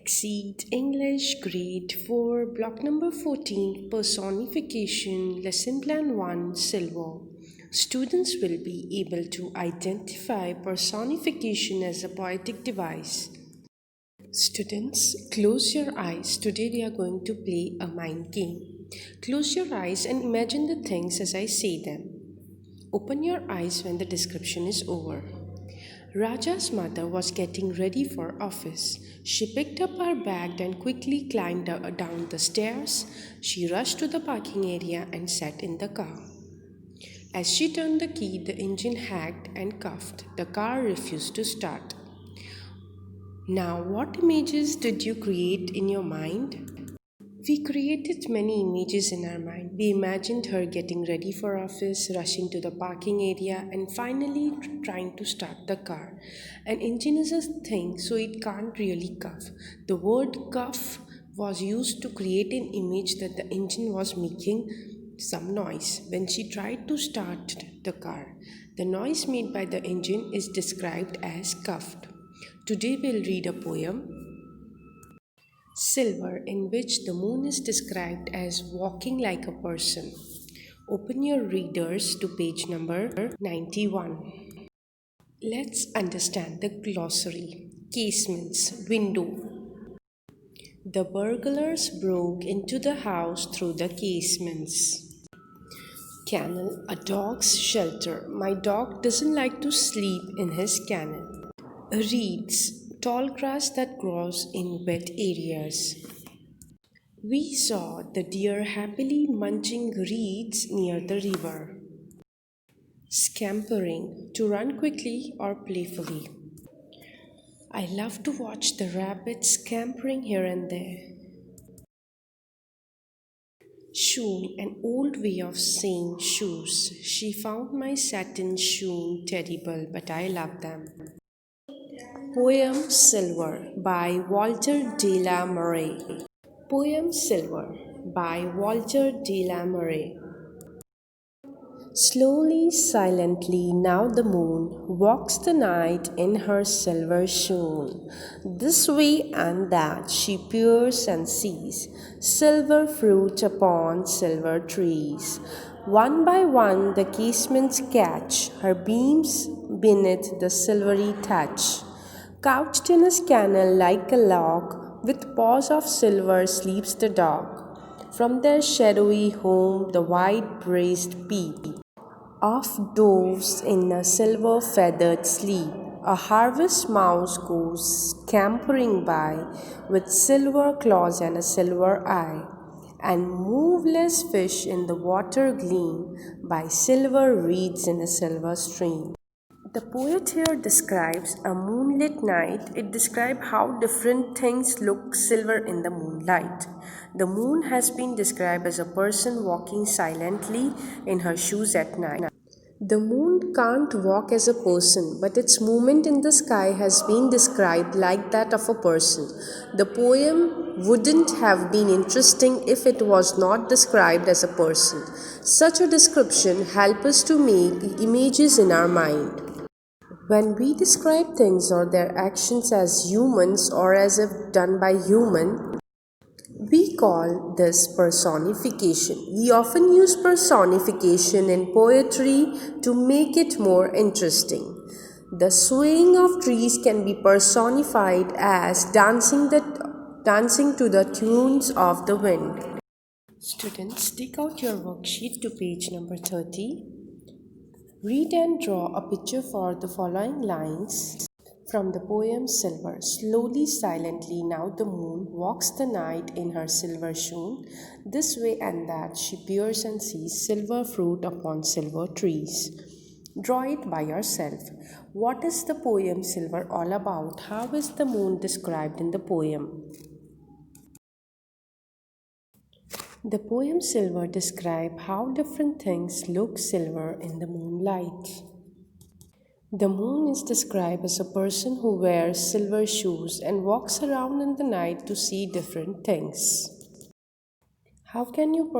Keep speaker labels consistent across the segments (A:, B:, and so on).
A: XSEED English Grade 4 Block number 14 Personification Lesson Plan 1 Silver. Students will be able to identify personification as a poetic device. Students, close your eyes. Today we are going to play a mind game. Close your eyes and imagine the things as I say them. Open your eyes when the description is over. Raja's mother was getting ready for office. She picked up her bag and quickly climbed down the stairs. She rushed to the parking area and sat in the car. As she turned the key, the engine hacked and coughed. The car refused to start. Now, what images did you create in your mind? We created many images in our mind. We imagined her getting ready for office, rushing to the parking area, and finally trying to start the car. An engine is a thing, so it can't really cough. The word cough was used to create an image that the engine was making some noise when she tried to start the car. The noise made by the engine is described as coughed. Today we'll read a poem, Silver, in which the moon is described as walking like a person. Open your readers to page number 91. Let's understand the glossary. Casements, window. The burglars broke into the house through the casements. Kennel, a dog's shelter. My dog doesn't like to sleep in his kennel. Reeds, tall grass that grows in wet areas. We saw the deer happily munching reeds near the river. Scampering, to run quickly or playfully. I love to watch the rabbits scampering here and there. Shoon, an old way of saying shoes. She found my satin shoon terrible, but I love them. Poem Silver by Walter de la Mare. Poem Silver by Walter de la Mare. Slowly, silently, now the moon walks the night in her silver shoon. This way and that she peers and sees silver fruit upon silver trees. One by one the casements catch her beams beneath the silvery touch. Couched in his kennel like a log, with paws of silver sleeps the dog. From their shadowy home the white-braced peep of doves in a silver-feathered sleep. A harvest mouse goes scampering by with silver claws and a silver eye, and moveless fish in the water gleam by silver reeds in a silver stream. The poet here describes a moonlit night. It describes how different things look silver in the moonlight. The moon has been described as a person walking silently in her shoes at night. The moon can't walk as a person, but its movement in the sky has been described like that of a person. The poem wouldn't have been interesting if it was not described as a person. Such a description helps us to make images in our mind. When we describe things or their actions as humans or as if done by human, we call this personification. We often use personification in poetry to make it more interesting. The swaying of trees can be personified as dancing to the tunes of the wind. Students, take out your worksheet to page number 30. Read and draw a picture for the following lines from the poem Silver. Slowly, silently, now the moon walks the night in her silver shoon. This way and that she peers and sees silver fruit upon silver trees. Draw it by yourself. What is the poem Silver all about? How is the moon described in the poem? The poem Silver describes how different things look silver in the moonlight. The moon is described as a person who wears silver shoes and walks around in the night to see different things. How can you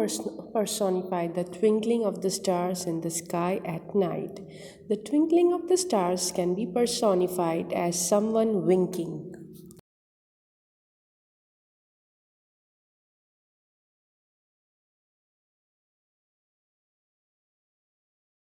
A: personify the twinkling of the stars in the sky at night? The twinkling of the stars can be personified as someone winking.